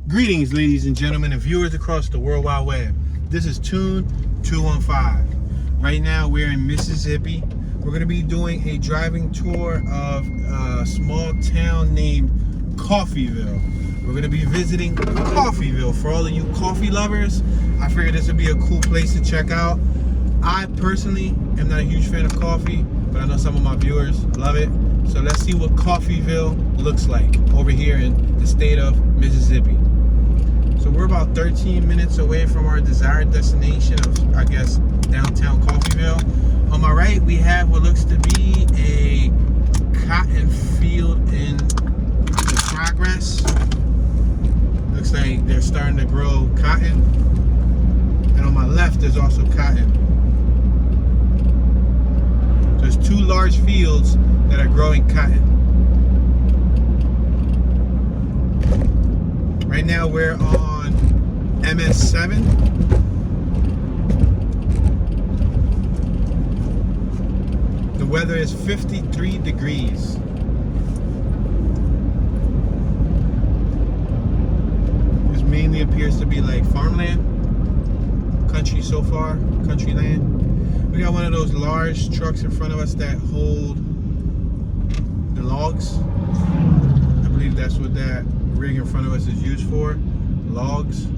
Greetings, ladies and gentlemen, and viewers across the World Wide Web. This is Tune 215. Right now, we're in Mississippi. We're going to be doing a driving tour of a small town named Coffeeville. We're going to be visiting Coffeeville. For all of you coffee lovers, I figured this would be a cool place to check out. I personally am not a huge fan of coffee, but I know some of my viewers love it. So let's see what Coffeeville looks like over here in the state of Mississippi. So we're about 13 minutes away from our desired destination of, I guess, downtown Coffeeville. On my right, we have what looks to be a cotton field in progress. Looks like they're starting to grow cotton. And on my left, there's also cotton. There's two large fields that are growing cotton. Right now we're on MS7. The weather is 53 degrees. This mainly appears to be like farmland, country so far, country land. We got one of those large trucks in front of us that hold the logs. I believe that's what that rig in front of us is used for, logs.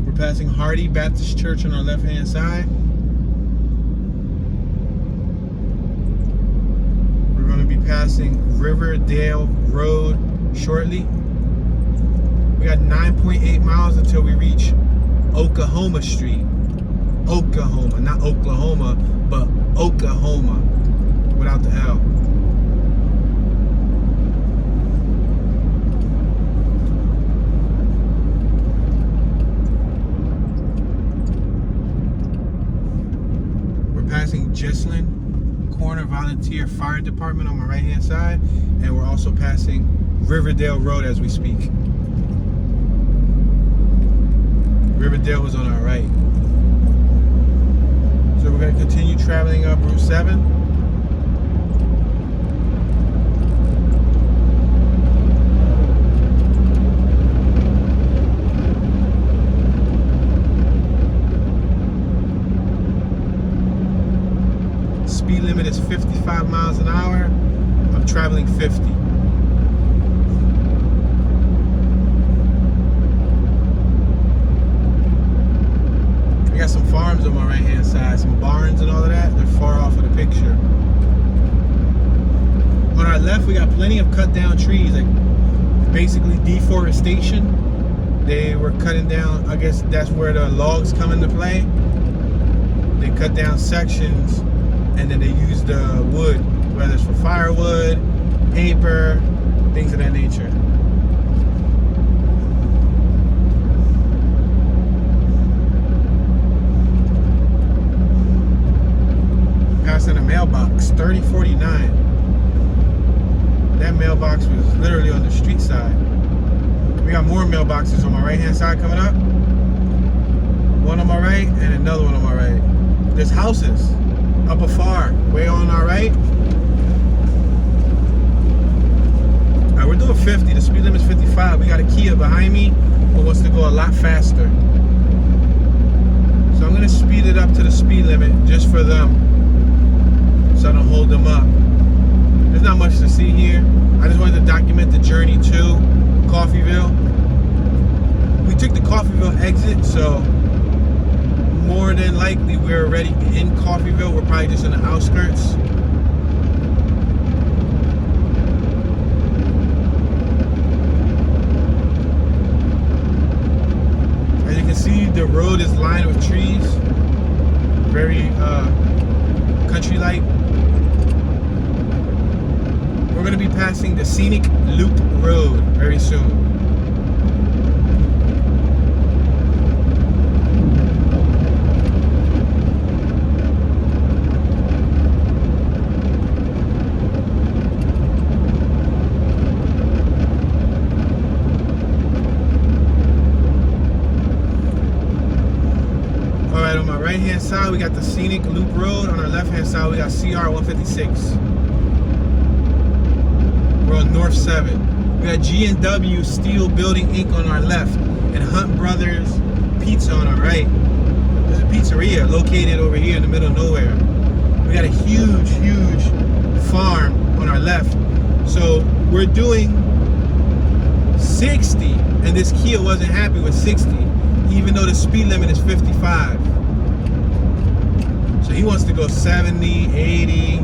We're passing Hardy Baptist Church on our left hand side. We're going to be passing Riverdale Road shortly. We got 9.8 miles until we reach Oklahoma Street. Oklahoma, not Oklahoma, but Oklahoma without the L. We're passing Jesslyn Corner Volunteer Fire Department on my right hand side, and we're also passing Riverdale Road as we speak. Riverdale was on our right. So we're going to continue traveling up Route 7. Speed limit is 55 miles an hour. I'm traveling 50. We got some farms on my right hand side, some barns and all of that. They're far off of the picture. On our left, we got plenty of cut down trees, like basically deforestation. They were cutting down, I guess that's where the logs come into play. They cut down sections and then they use the wood, whether it's for firewood, paper, things of that nature. Passing a mailbox, 3049. That mailbox was literally on the street side. We got more mailboxes on my right hand side coming up. One on my right and another one on my right. There's houses up afar, way on our right. Alright, we're doing 50. The speed limit is 55. We got a Kia behind me who wants to go a lot faster. So I'm going to speed it up to the speed limit just for them, so I don't hold them up. There's not much to see here. I just wanted to document the journey to Coffeeville. We took the Coffeeville exit, so more than likely we're already in Coffeeville. We're probably just in the outskirts. As you can see, the road is lined with trees. Very country-like. We're going to be passing the Scenic Loop Road very soon. Alright, on my right hand side we got the Scenic Loop Road. On our left hand side we got CR 156. We're on North 7. We got G&W Steel Building Inc. on our left, and Hunt Brothers Pizza on our right. There's a pizzeria located over here in the middle of nowhere. We got a huge, huge farm on our left. So we're doing 60, and this Kia wasn't happy with 60, even though the speed limit is 55. So he wants to go 70, 80.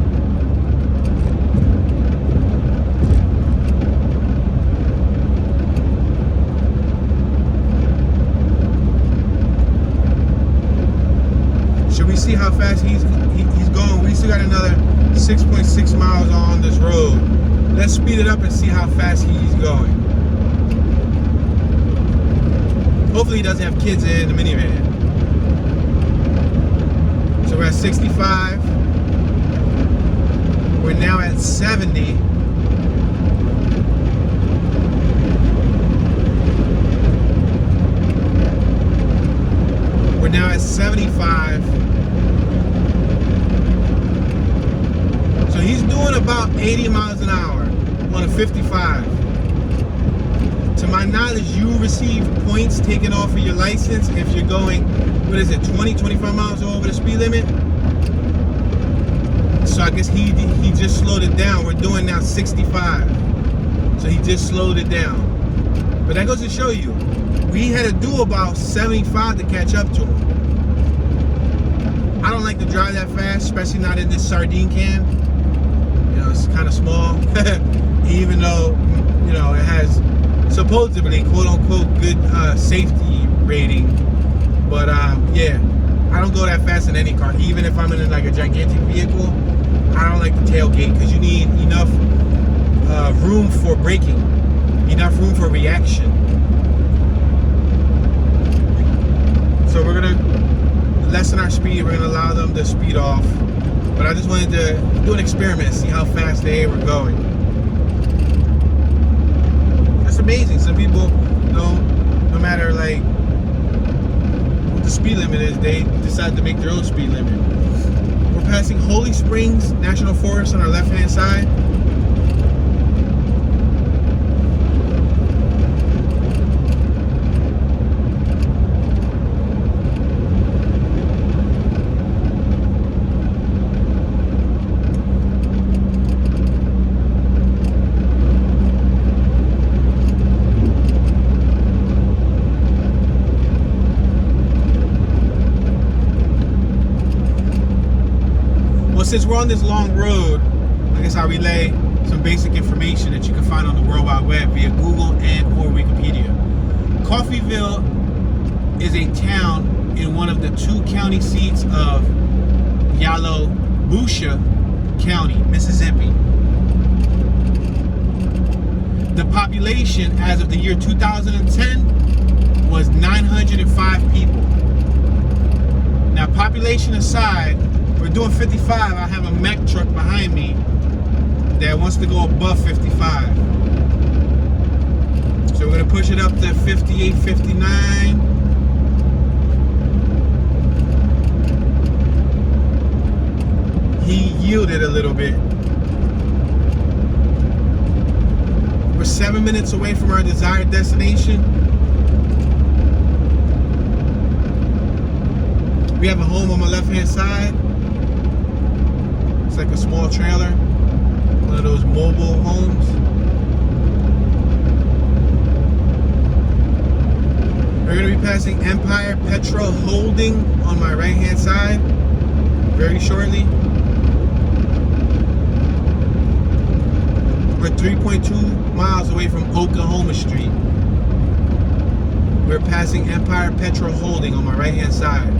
Should we see how fast he's going? We still got another 6.6 miles on this road. Let's speed it up and see how fast he's going. Hopefully he doesn't have kids in the minivan. So we're at 65. We're now at 70. We're now at 75. So he's doing about 80 miles an hour on a 55. To my knowledge, you receive points taken off of your license if you're going, 20, 25 miles over the speed limit. So I guess he just slowed it down. We're doing now 65. So he just slowed it down. But that goes to show you, we had to do about 75 to catch up to him. I don't like to drive that fast, especially not in this sardine can. You know, it's kind of small. Even though, you know, it has supposedly quote-unquote good safety rating. But yeah, I don't go that fast in any car. Even if I'm in like a gigantic vehicle, I don't like the tailgate because you need enough room for braking, enough room for reaction. So we're gonna lessen our speed. We're gonna allow them to speed off. But I just wanted to do an experiment, see how fast they were going. That's amazing. Some people, no matter like what the speed limit is, they decide to make their own speed limit. We're passing Holy Springs National Forest on our left-hand side. Since we're on this long road, I guess I'll relay some basic information that you can find on the World Wide Web via Google and or Wikipedia. Coffeeville is a town in one of the 2 county seats of Yalobusha County, Mississippi. The population as of the year 2010 was 905 people. Now, population aside, we're doing 55. I have a Mack truck behind me that wants to go above 55. So we're gonna push it up to 58, 59. He yielded a little bit. We're 7 minutes away from our desired destination. We have a home on my left-hand side. It's like a small trailer, one of those mobile homes. We're going to be passing Empire Petrol Holding on my right-hand side very shortly. We're 3.2 miles away from Oklahoma Street. We're passing Empire Petrol Holding on my right-hand side.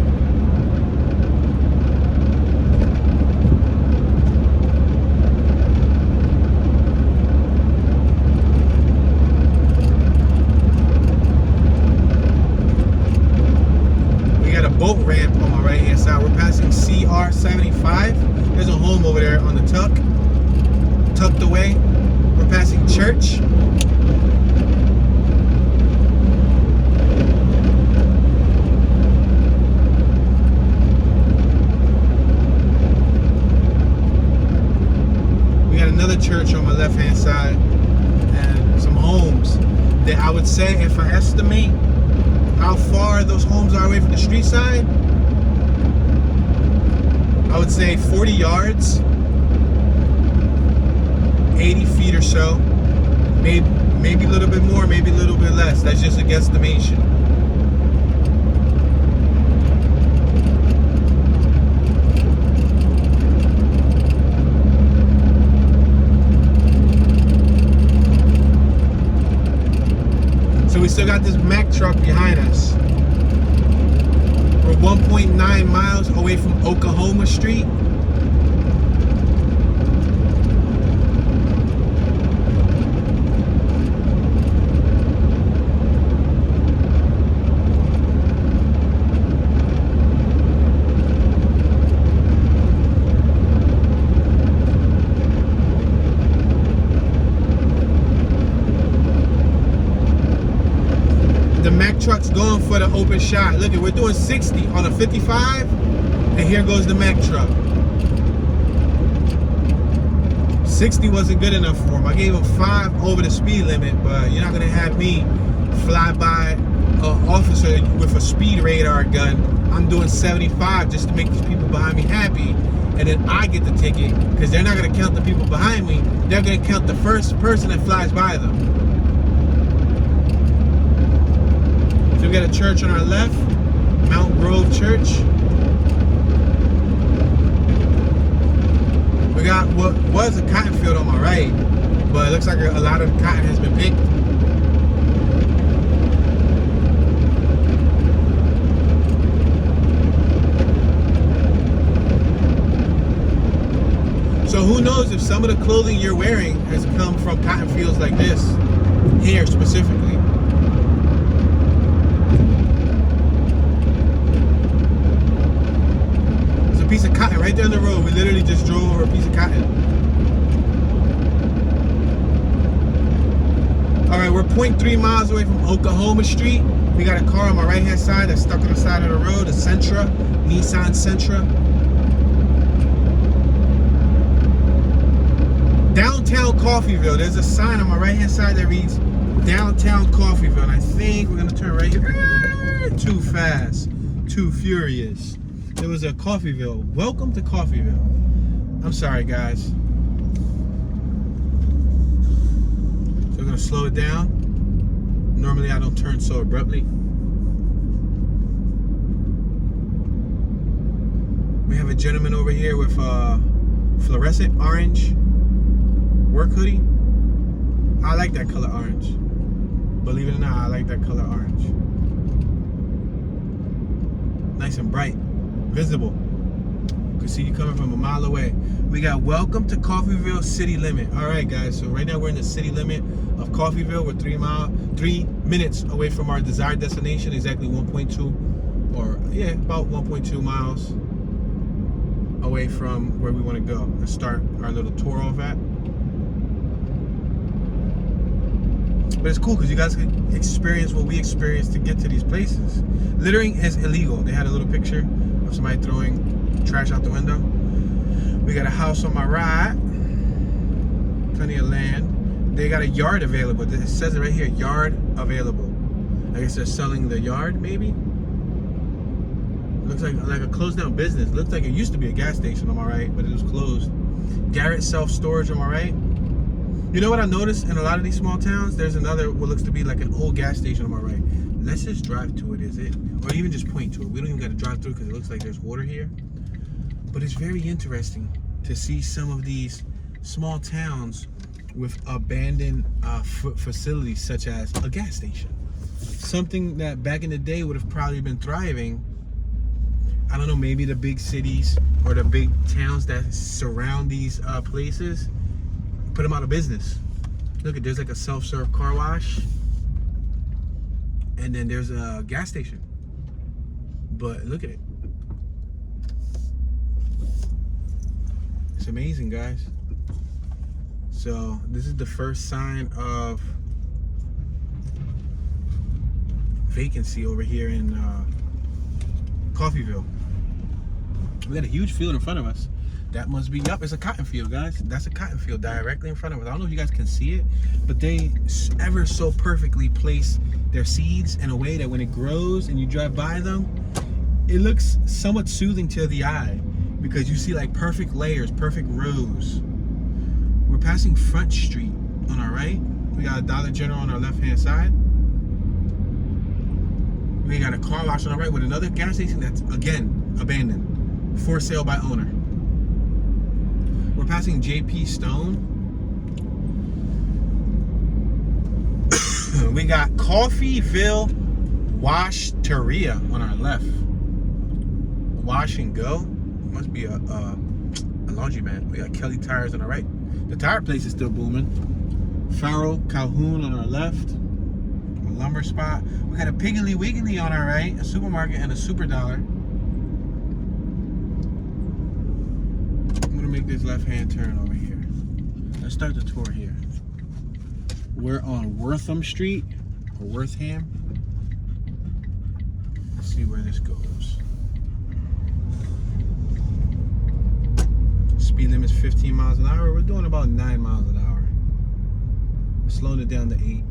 Boat ramp on my right hand side. We're passing CR75. There's a home over there on the tucked away. We're passing church. We got another church on my left hand side and some homes that I would say, if I estimate how far those homes are away from the street side, I would say 40 yards, 80 feet or so, maybe a little bit more, maybe a little bit less. That's just a guesstimation. So we still got this Mack truck behind us. We're 1.9 miles away from Oklahoma Street. The Mack truck's going for the open shot. Look, we're doing 60 on a 55, and here goes the Mack truck. 60 wasn't good enough for him. I gave him 5 over the speed limit, but you're not gonna have me fly by an officer with a speed radar gun. I'm doing 75 just to make these people behind me happy, and then I get the ticket, because they're not gonna count the people behind me. They're gonna count the first person that flies by them. So we got a church on our left, Mount Grove Church. We got what was a cotton field on my right, but it looks like a lot of cotton has been picked. So who knows if some of the clothing you're wearing has come from cotton fields like this, here specifically. Piece of cotton right there on the road. We literally just drove over a piece of cotton. All right, we're 0.3 miles away from Oklahoma Street. We got a car on my right hand side that's stuck on the side of the road, a Sentra, Nissan Sentra. Downtown Coffeeville. There's a sign on my right hand side that reads Downtown Coffeeville, and I think we're gonna turn right here. Too fast, too furious. There was a Coffeeville. Welcome to Coffeeville. I'm sorry, guys. So we're gonna slow it down. Normally I don't turn so abruptly. We have a gentleman over here with a fluorescent orange work hoodie. I like that color orange. Believe it or not, I like that color orange. Nice and bright. Visible. Can see you coming from a mile away. We got welcome to Coffeeville city limit. All right, guys. So right now we're in the city limit of Coffeeville. We're 3 minutes away from our desired destination. Exactly 1.2, or yeah, about 1.2 miles away from where we want to go. Let's start our little tour off at. But it's cool because you guys can experience what we experienced to get to these places. Littering is illegal. They had a little picture of somebody throwing trash out the window. We got a house on my right. Plenty of land. They got a yard available. It says it right here, yard available. I guess they're selling the yard, maybe? Looks like a closed down business. Looks like it used to be a gas station on my right, but it was closed. Garrett self-storage on my right. You know what I noticed in a lot of these small towns? There's another, what looks to be like an old gas station on my right. Let's just drive to it, is it? Or even just point to it. We don't even got to drive through because it looks like there's water here. But it's very interesting to see some of these small towns with abandoned facilities such as a gas station. Something that back in the day would have probably been thriving. I don't know, maybe the big cities or the big towns that surround these places put them out of business. Look, there's like a self-serve car wash, and then there's a gas station. But look at it. It's amazing, guys. So this is the first sign of vacancy over here in Coffeeville. We got a huge field in front of us. That must be, yup, it's a cotton field, guys. That's a cotton field directly in front of us. I don't know if you guys can see it, but they ever so perfectly place their seeds in a way that when it grows and you drive by them, it looks somewhat soothing to the eye because you see like perfect layers, perfect rows. We're passing Front Street on our right. We got a Dollar General on our left-hand side. We got a car wash on our right with another gas station that's, again, abandoned. For sale by owner. We're passing JP Stone. We got Coffeeville Washteria on our left. Wash and Go. Must be a laundromat. We got Kelly Tires on our right. The tire place is still booming. Farrell Calhoun on our left. A lumber spot. We got a Piggly Wiggly on our right. A supermarket and a Super Dollar. Make this left-hand turn over here. Let's start the tour here. We're on Wortham Street, or Wortham. Let's see where this goes. Speed limit is 15 miles an hour. We're doing about 9 miles an hour. Slowing it down to 8.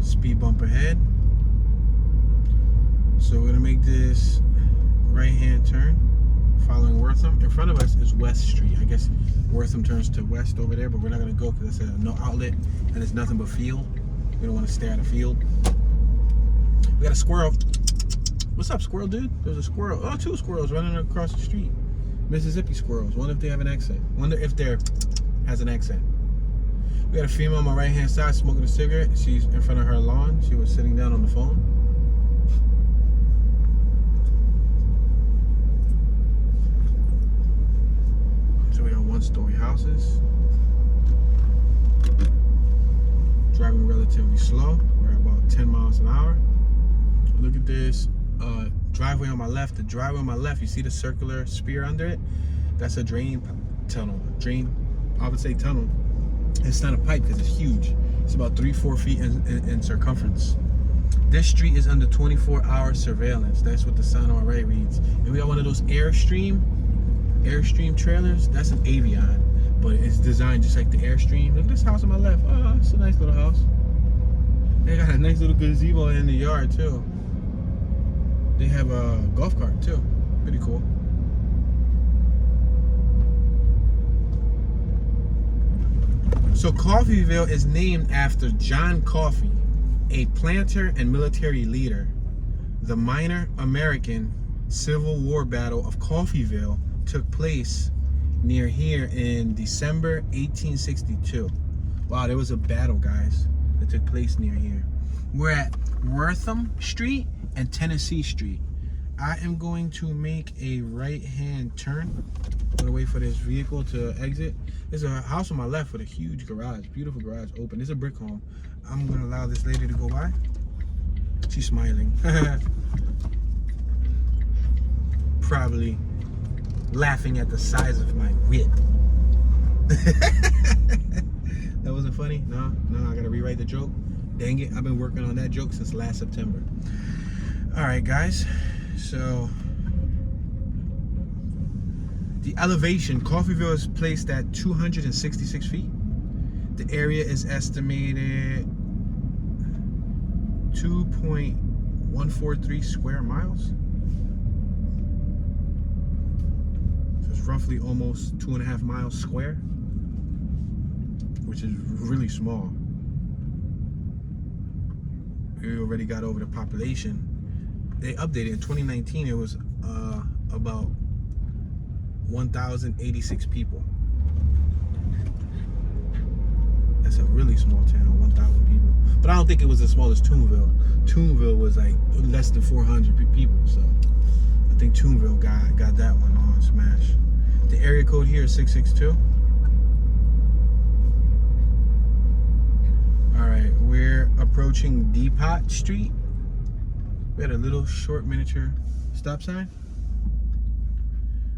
Speed bump ahead. So we're gonna make this right-hand turn. Following Wortham. In front of us is West Street. I guess Wortham turns to west over there, but we're not going to go because it's a no outlet and it's nothing but field. We don't want to stare at a field. We got a squirrel. What's up, squirrel dude? There's a squirrel. Oh, 2 squirrels running across the street. Mississippi squirrels. Wonder if they have an exit. Wonder if there has an exit. We got a female on my right hand side smoking a cigarette. She's in front of her lawn. She was sitting down on the phone. So we got 1-story houses. Driving relatively slow. We're about 10 miles an hour. Look at this driveway on my left. The driveway on my left, you see the circular spear under it? That's a drain tunnel. I would say tunnel. It's not a pipe because it's huge. It's about 3-4 feet in circumference. This street is under 24-hour surveillance. That's what the sign on our right reads. And we got one of those Airstream trailers. That's an Avion, but it's designed just like the Airstream. Look at this house on my left. Oh, it's a nice little house. They got a nice little gazebo in the yard too. They have a golf cart too. Pretty cool. So Coffeeville is named after John Coffee, a planter and military leader. The minor American Civil War Battle of Coffeeville took place near here in December 1862. Wow, there was a battle, guys, that took place near here. We're at Wortham Street and Tennessee Street. I am going to make a right-hand turn. I'm gonna wait for this vehicle to exit. There's a house on my left with a huge garage, beautiful garage, open. It's a brick home. I'm gonna allow this lady to go by. She's smiling. Probably laughing at the size of my wit. That wasn't funny? No, I gotta rewrite the joke. Dang it, I've been working on that joke since last September. All right, guys, so the elevation, Coffeeville is placed at 266 feet. The area is estimated 2.143 square miles. So it's roughly almost 2.5 miles square, which is really small. We already got over the population. They updated in 2019. It was about 1,086 people. That's a really small town, 1,000 people. But I don't think it was as small as Toonville. Toonville was like less than 400 people. So I think Toonville got that one on smash. The area code here is 662. All right, we're approaching Depot Street. We had a little short miniature stop sign.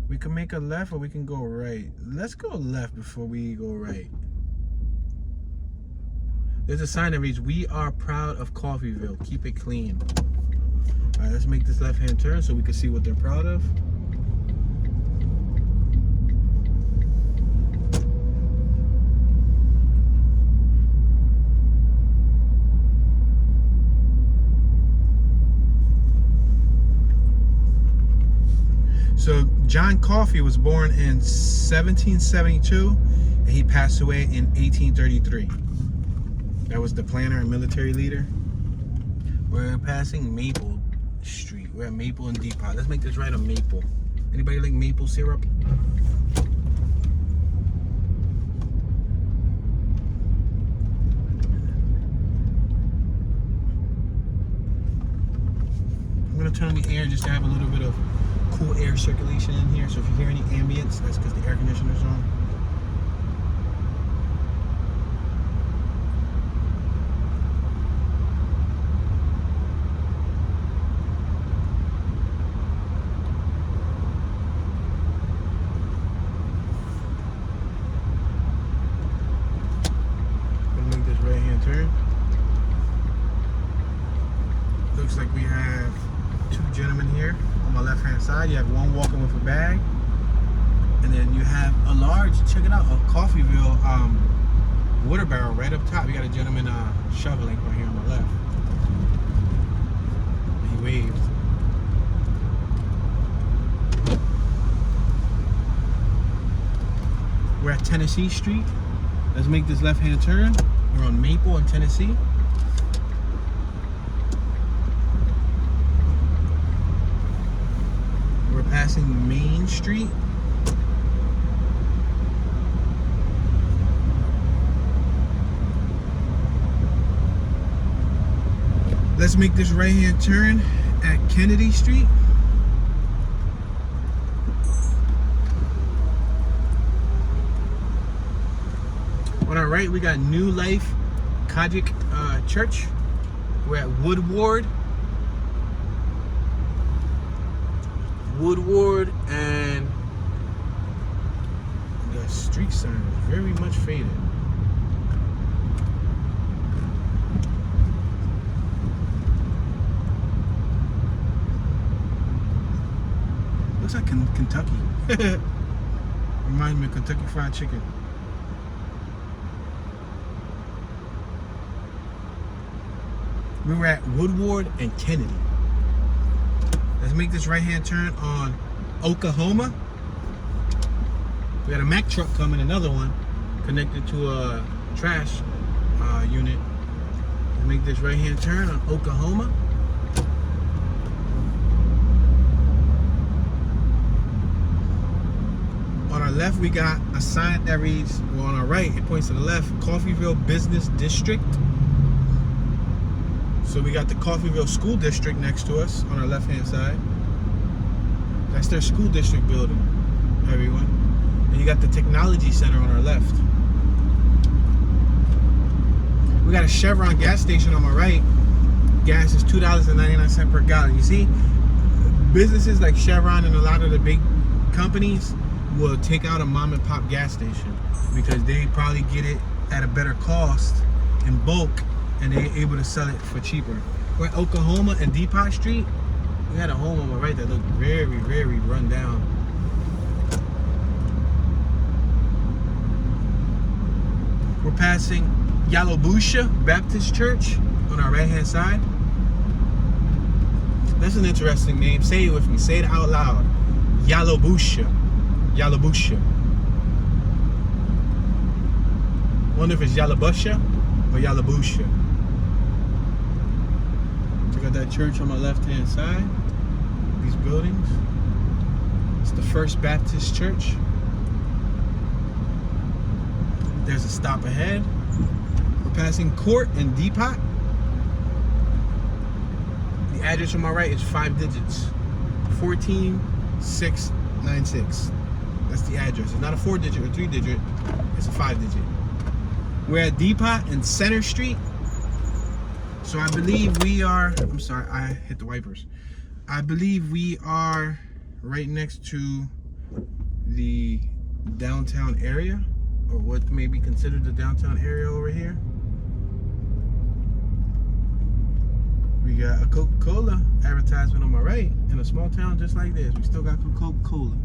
We can make a left or we can go right. Let's go left before we go right. There's a sign that reads, "We are proud of Coffeeville. Keep it clean." All right, let's make this left-hand turn so we can see what they're proud of. John Coffey was born in 1772 and he passed away in 1833. That was the planner and military leader. We're passing Maple Street. We're at Maple and Depot. Let's make this right on Maple. Anybody like maple syrup? I'm gonna turn on the air just to have a little bit of cool air circulation in here. So if you hear any ambience, that's because the air conditioner's on. Gonna make this right-hand turn. Looks like we have two gentlemen here. On my left hand side, you have one walking with a bag, and then you have a large, check it out, a Coffeeville water barrel right up top. You got a gentleman shoveling right here on my left. He waved. We're at Tennessee Street. Let's make this left hand turn. We're on Maple in Tennessee. Passing Main Street. Let's make this right-hand turn at Kennedy Street. On our right, we got New Life Kojic Church. We're at Woodward and the street sign is very much faded. Looks like Kentucky. Reminds me of Kentucky Fried Chicken. We were at Woodward and Kennedy. Let's make this right-hand turn on Oklahoma. We got a Mack truck coming, another one, connected to a trash unit. Let's make this right-hand turn on Oklahoma. On our left, we got a sign that reads, well, on our right, it points to the left, Coffeeville Business District. So we got the Coffeeville School District next to us on our left-hand side. That's their school district building, everyone. And you got the Technology Center on our left. We got a Chevron gas station on my right. Gas is $2.99 per gallon. You see, businesses like Chevron and a lot of the big companies will take out a mom and pop gas station because they probably get it at a better cost in bulk, and they're able to sell it for cheaper. We're at Oklahoma and Depot Street. We had a home on the right that looked very, very run down. We're passing Yalobusha Baptist Church on our right-hand side. That's an interesting name. Say it with me. Say it out loud. Yalobusha. Yalobusha. Wonder if it's Yalobusha or Yalobusha. Check out that church on my left-hand side. These buildings. It's the First Baptist Church. There's a stop ahead. We're passing Court and Depot. The address on my right is 5 digits. 14696. That's the address. It's not a 4-digit or 3-digit. It's a 5-digit. We're at Depot and Center Street. So I believe we are, I'm sorry, I hit the wipers. I believe we are right next to the downtown area, or what may be considered the downtown area over here. We got a Coca-Cola advertisement on my right in a small town just like this. We still got Coca-Cola.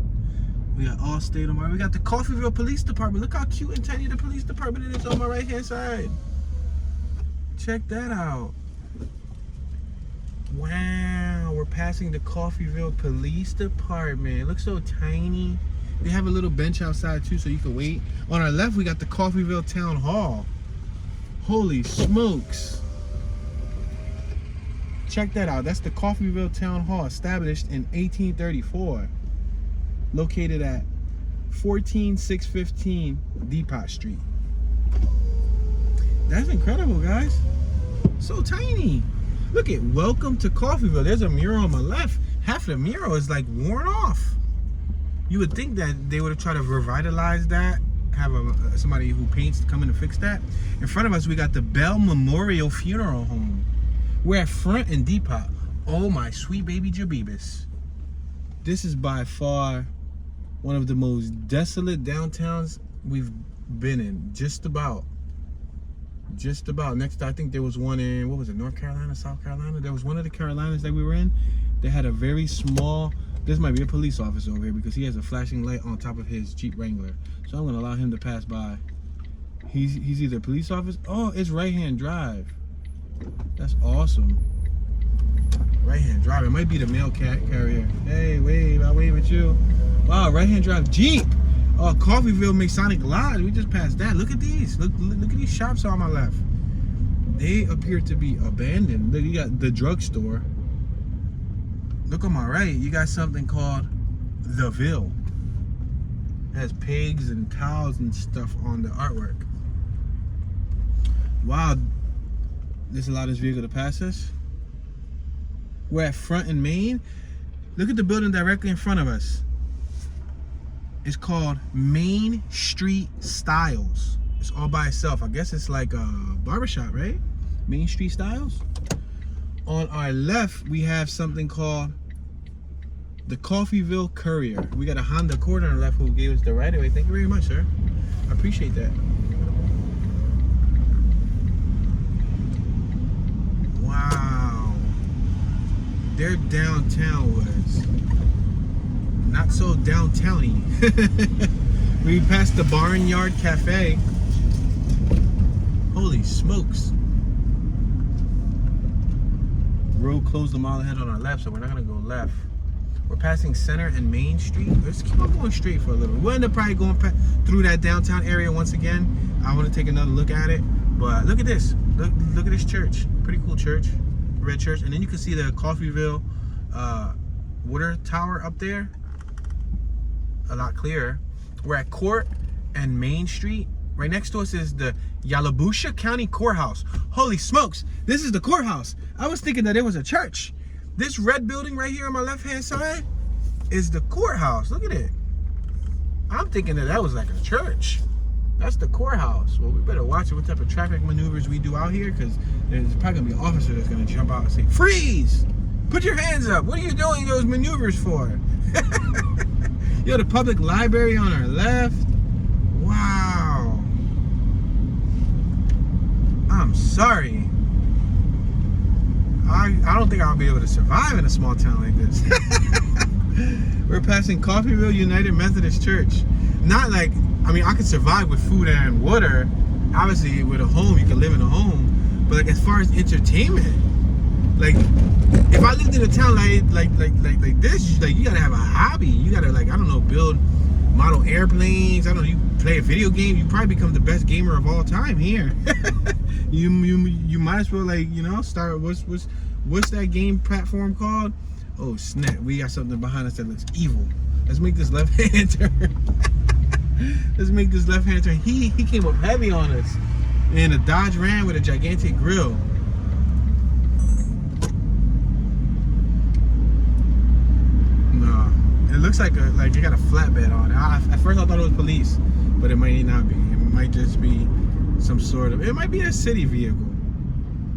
We got Allstate on my right. We got the Coffeeville Police Department. Look how cute and tiny the police department is on my right-hand side. Check that out. Wow, we're passing the Coffeeville Police Department. It looks so tiny. They have a little bench outside too, so you can wait. On our left, we got the Coffeeville Town Hall. Holy smokes. Check that out. That's the Coffeeville Town Hall, established in 1834. Located at 14615 Depot Street. That's incredible, guys. So tiny. Look at welcome to Coffeeville. There's a mural on my left. Half of the mural is like worn off. You would think that they would have tried to revitalize that, have somebody who paints come in and fix that. In front of us, we got the Bell Memorial Funeral Home. We're at Front and Depot. Oh my sweet baby Jabibis. This is by far one of the most desolate downtowns we've been in. Just about. Next, I think there was one in, what was it, North Carolina, South Carolina? There was one of the Carolinas that we were in. They had a very small, this might be a police officer over here because he has a flashing light on top of his Jeep Wrangler. So I'm gonna allow him to pass by. He's either a police officer. Oh, it's right-hand drive. That's awesome. Right-hand drive. It might be the mail carrier. Hey, wave, I wave at you. Wow, right-hand drive Jeep. Oh, Coffeeville Masonic Lodge. We just passed that. Look at these. Look at these shops on my left. They appear to be abandoned. Look, you got the drugstore. Look on my right. You got something called The Ville. It has pigs and cows and stuff on the artwork. Wow. This allowed this vehicle to pass us. We're at Front and Main. Look at the building directly in front of us. It's called Main Street Styles. It's all by itself. I guess it's like a barbershop, right? Main Street Styles. On our left, we have something called the Coffeeville Courier. We got a Honda Accord on our left who gave us the right of way. Thank you very much, sir. I appreciate that. Wow. Their downtown was not so downtowny. We passed the Barnyard Cafe. Holy smokes. Road closed a mile ahead on our left, so we're not gonna go left. We're passing Center and Main Street. Let's keep on going straight for a little bit. We'll end up probably going through that downtown area once again. I want to take another look at it. But look at this. Look at this church. Pretty cool church. Red church. And then you can see the Coffeeville water tower up there. A lot clearer. We're at Court and Main Street. Right next to us is the Yalobusha County Courthouse. Holy smokes, this is the courthouse. I was thinking that it was a church. This red building right here on my left-hand side is the courthouse. Look at it. I'm thinking that was like a church. That's the courthouse. Well, we better watch it, what type of traffic maneuvers we do out here, because there's probably gonna be an officer that's gonna jump out and say, freeze! Put your hands up. What are you doing those maneuvers for? You have the public library on our left. Wow. I'm sorry. I don't think I'll be able to survive in a small town like this. We're passing Coffeeville United Methodist Church. Not like, I mean, I could survive with food and water. Obviously, with a home, you can live in a home. But like, as far as entertainment, like, if I lived in a town like this, like, you gotta have a hobby. You gotta, like, I don't know, build model airplanes. I don't know, you play a video game, you probably become the best gamer of all time here. you might as well, like, you know, start. What's that game platform called? Oh snap! We got something behind us that looks evil. Let's make this left hand turn. Let's make this left hand turn. He came up heavy on us in a Dodge Ram with a gigantic grill. No, it looks like it got a flatbed on it. At first I thought it was police, but it might not be. It might just be some sort of. It might be a city vehicle.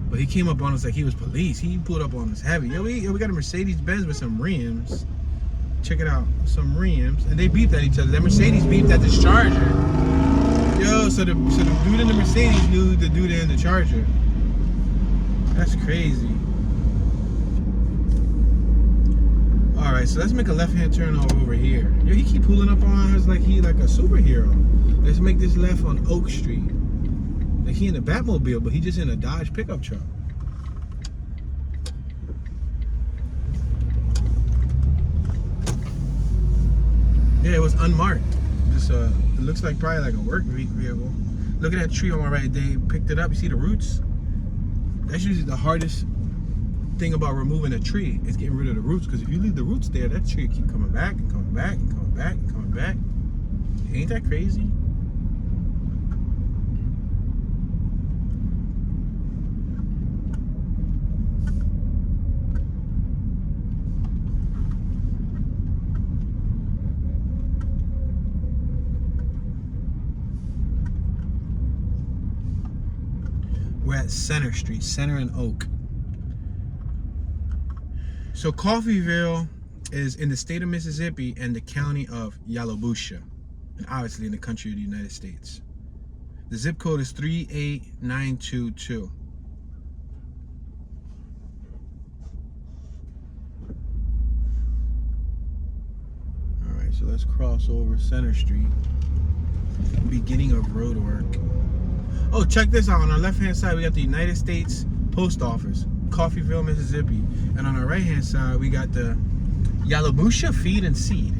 But he came up on us like he was police. He pulled up on us heavy. Yo, we got a Mercedes-Benz with some rims. Check it out, some rims, and they beeped at each other. That Mercedes beeped at this Charger. Yo, so the dude in the Mercedes knew the dude in the Charger. That's crazy. All right, so let's make a left-hand turn over here. Yo, he keep pulling up on us like he like a superhero. Let's make this left on Oak Street. Like he in a Batmobile, but he just in a Dodge pickup truck. Yeah, it was unmarked. Just it looks like probably like a work vehicle. Look at that tree on my right. They picked it up. You see the roots? That's usually the hardest thing about removing a tree is getting rid of the roots. Because if you leave the roots there, that tree will keep coming back and coming back and coming back and coming back. Ain't that crazy? We're at Center Street, Center and Oak. So Coffeeville is in the state of Mississippi and the county of Yalobusha, and obviously in the country of the United States. The zip code is 38922. All right, so let's cross over Center Street. Beginning of road work. Oh, check this out. On our left-hand side, we got the United States Post Office, Coffeeville, Mississippi. And on our right-hand side, we got the Yalobusha Feed and Seed.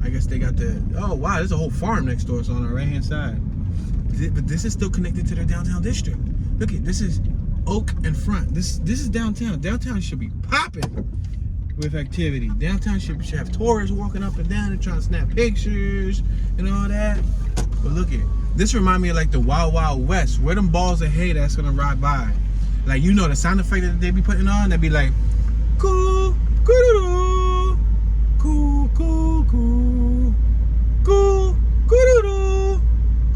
I guess they got the... Oh, wow, there's a whole farm next door. So on our right-hand side. But this is still connected to their downtown district. Look at this is Oak and Front. This is downtown. Downtown should be popping with activity. Downtown should have tourists walking up and down and trying to snap pictures and all that. But look at this, remind me of like the Wild Wild West. Where them balls of hay that's gonna ride by. Like, you know, the sound effect that they be putting on, they'd be like, cool, cool, cool, cool, cool, cool, cool,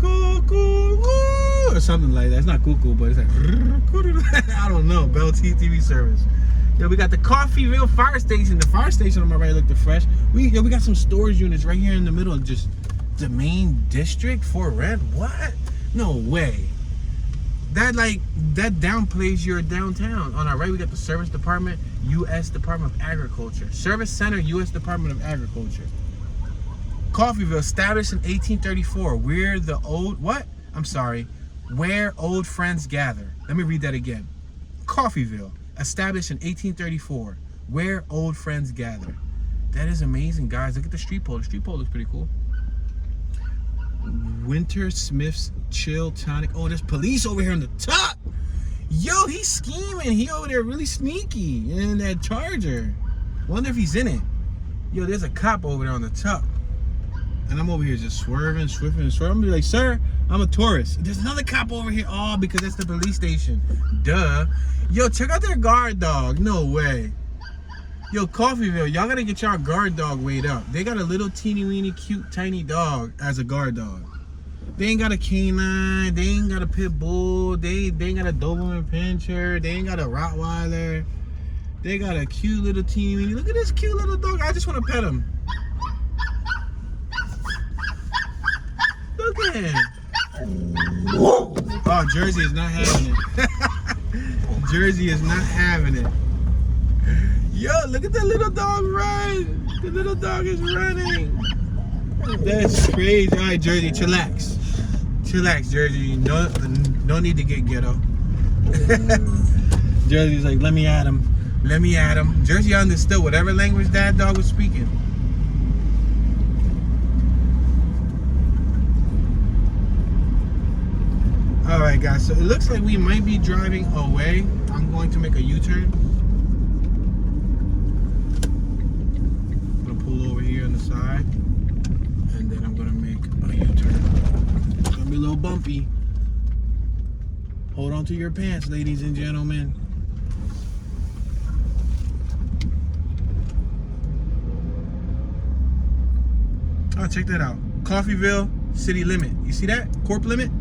cool, cool, or something like that. It's not cuckoo, but it's like, I don't know, Bell TV service. Yo, we got the Coffeeville fire station. The fire station on my right looked fresh. We got some storage units right here in the middle, just the main district for rent. What? No way. That downplays your downtown. On our right, we got the Service Department, U.S. Department of Agriculture. Service Center, U.S. Department of Agriculture. Coffeeville, established in 1834. Where the old, what? I'm sorry. Where old friends gather. Let me read that again. Coffeeville, established in 1834. Where old friends gather. That is amazing, guys. Look at the street pole. The street pole looks pretty cool. Winter Smith's Chill Tonic. Oh, there's police over here on the top. Yo, he's scheming. He over there really sneaky in that Charger. Wonder if he's in it. Yo, there's a cop over there on the top. And I'm over here just swerving. I'm gonna be like, sir, I'm a tourist. There's another cop over here. Oh, because that's the police station. Duh. Yo, check out their guard dog. No way. Yo, Coffeeville, y'all gotta get y'all guard dog weighed up. They got a little teeny weeny cute tiny dog as a guard dog. They ain't got a canine, they ain't got a pit bull, they ain't got a Doberman Pinscher, they ain't got a Rottweiler. They got a cute little teeny weeny. Look at this cute little dog. I just wanna pet him. Look at him. Oh, Jersey is not having it. Jersey is not having it. Yo, look at that little dog run. The little dog is running. That's crazy. All right, Jersey, chillax. Chillax, Jersey. No need to get ghetto. Jersey's like, let me at him. Let me at him. Jersey understood whatever language that dog was speaking. All right, guys. So it looks like we might be driving away. I'm going to make a U-turn. Side, and then I'm gonna make a U-turn. It's gonna be a little bumpy. Hold on to your pants, ladies and gentlemen. Oh, check that out. Coffeeville city limit. You see that? Corp limit?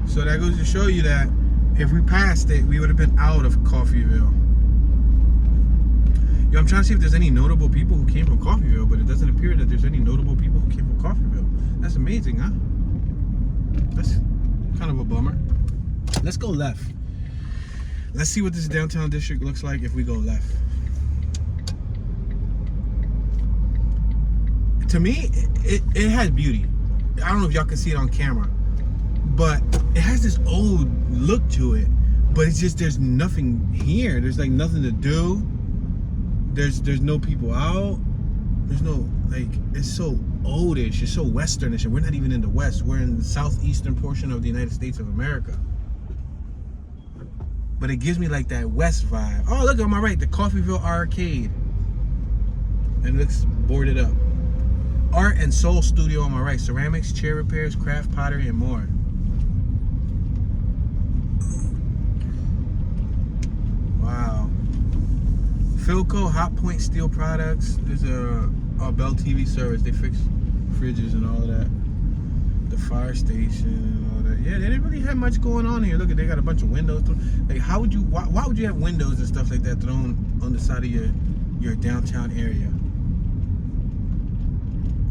So that goes to show you that if we passed it, we would have been out of Coffeeville. Yo, I'm trying to see if there's any notable people who came from Coffeeville, but it doesn't appear that there's any notable people who came from Coffeeville. That's amazing, huh? That's kind of a bummer. Let's go left. Let's see what this downtown district looks like if we go left. To me, it has beauty. I don't know if y'all can see it on camera, but it has this old look to it. But it's just, there's nothing here. There's like nothing to do. There's no people out. There's no, like, it's so oldish, it's so westernish, and we're not even in the West. We're in the southeastern portion of the United States of America. But it gives me like that West vibe. Oh, look on my right, the Coffeeville Arcade. And it looks boarded up. Art and Soul Studio on my right. Ceramics, chair repairs, craft pottery, and more. Wow. Philco, Hot Point Steel Products. There's a Bell TV service. They fix fridges and all of that. The fire station and all that. Yeah, they didn't really have much going on here. Look, they got a bunch of windows. Like, how would you? Why would you have windows and stuff like that thrown on the side of your downtown area?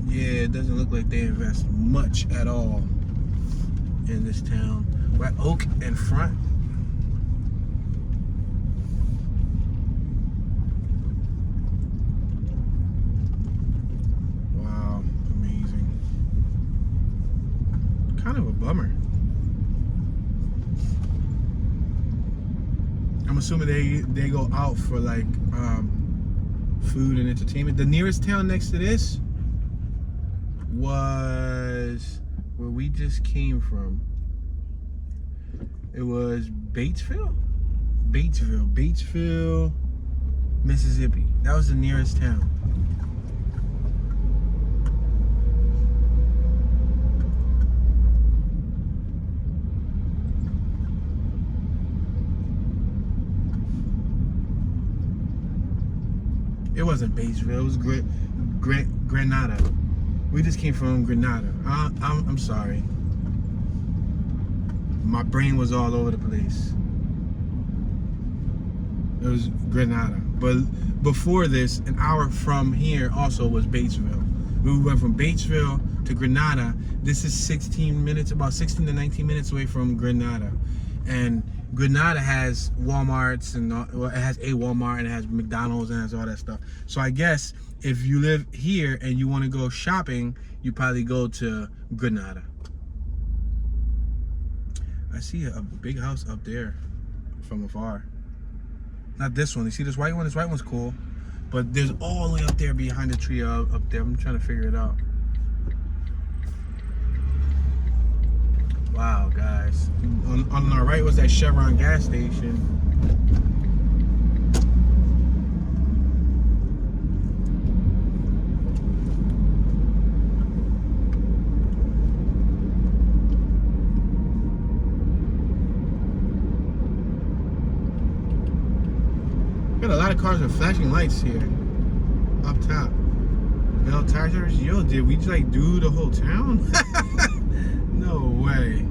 Yeah, it doesn't look like they invest much at all in this town. We're at Oak and Front. Wow, amazing. Kind of a bummer. I'm assuming they go out for like food and entertainment. The nearest town next to this was where we just came from. It was Batesville, Mississippi. That was the nearest town. It wasn't Batesville, it was Grenada. We just came from Grenada. I'm sorry. My brain was all over the place. It was Grenada. But before this, an hour from here also was Batesville. We went from Batesville to Grenada. This is 16 minutes, about 16 to 19 minutes away from Grenada. And Grenada has Walmarts and well, it has a Walmart and it has McDonald's and it has all that stuff. So I guess if you live here and you want to go shopping, you probably go to Grenada. I see a big house up there from afar. Not this one. You see this white one? This white one's cool. But there's all the way up there behind the tree up there. I'm trying to figure it out. Wow, guys. On our right was that Chevron gas station. Got a lot of cars with flashing lights here. Up top. Bell Tires. Yo, did we just like do the whole town? No way.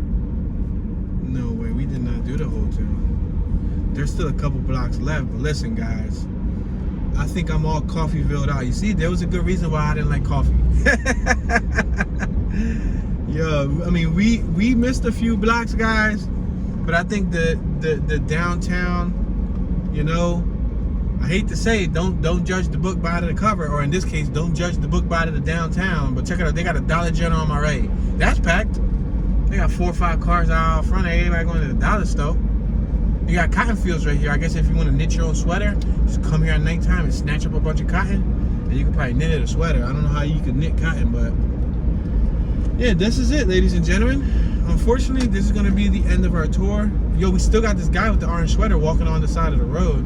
No way. We did not do the whole town. There's still a couple blocks left, but listen, guys. I think I'm all Coffeeville'd out. You see, there was a good reason why I didn't like coffee. Yo, I mean, we missed a few blocks, guys, but I think the downtown, you know, I hate to say it, don't judge the book by the cover, or in this case, don't judge the book by the downtown. But check it out, they got a Dollar General on my right. That's packed. They got 4 or 5 cars out front of everybody going to the dollar store. You got cotton fields right here. I guess if you want to knit your own sweater, just come here at nighttime and snatch up a bunch of cotton, and you can probably knit it a sweater. I don't know how you can knit cotton, but yeah, this is it, ladies and gentlemen. Unfortunately, this is going to be the end of our tour. Yo, we still got this guy with the orange sweater walking on the side of the road.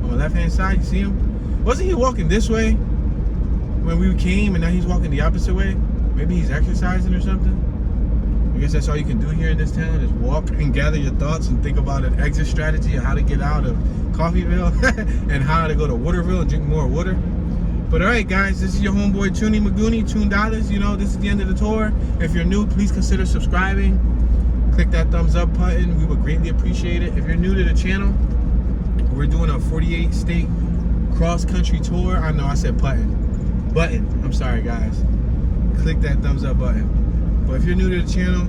On the left-hand side, you see him? Wasn't he walking this way when we came, and now he's walking the opposite way? Maybe he's exercising or something? I guess that's all you can do here in this town, is walk and gather your thoughts and think about an exit strategy of how to get out of Coffeeville and how to go to Waterville and drink more water. But all right, guys, this is your homeboy Toonie Magoonie, Toon Dollars. You know, this is the end of the tour. If you're new, please consider subscribing. Click that thumbs up button. We would greatly appreciate it. If you're new to the channel, we're doing a 48 state cross-country tour. I know I said button. I'm sorry, guys. Click that thumbs up button. But if you're new to the channel,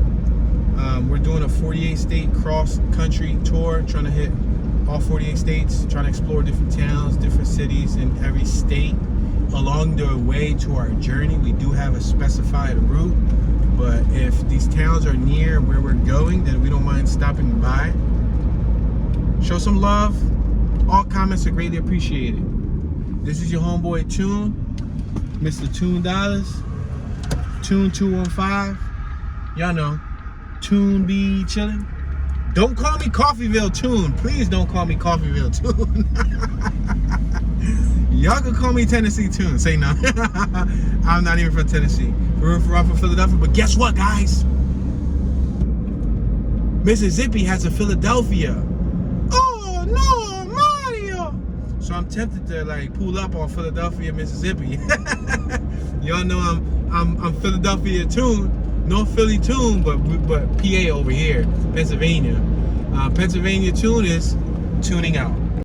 we're doing a 48 state cross-country tour, trying to hit all 48 states, trying to explore different towns, different cities in every state. Along the way to our journey, we do have a specified route, but if these towns are near where we're going, then we don't mind stopping by. Show some love. All comments are greatly appreciated. This is your homeboy Toon. Mr. Tune Dollars, Tune 215. Y'all know, Tune be chilling. Don't call me Coffeeville Tune. Please don't call me Coffeeville Tune. Y'all can call me Tennessee Tune. Say no. I'm not even from Tennessee. We're from Philadelphia. But guess what, guys? Mississippi has a Philadelphia. Oh no, Mario! So I'm tempted to like pull up on Philadelphia, Mississippi. Y'all know I'm Philadelphia Tune. North Philly Tune, but PA over here, Pennsylvania. Pennsylvania Tune is tuning out.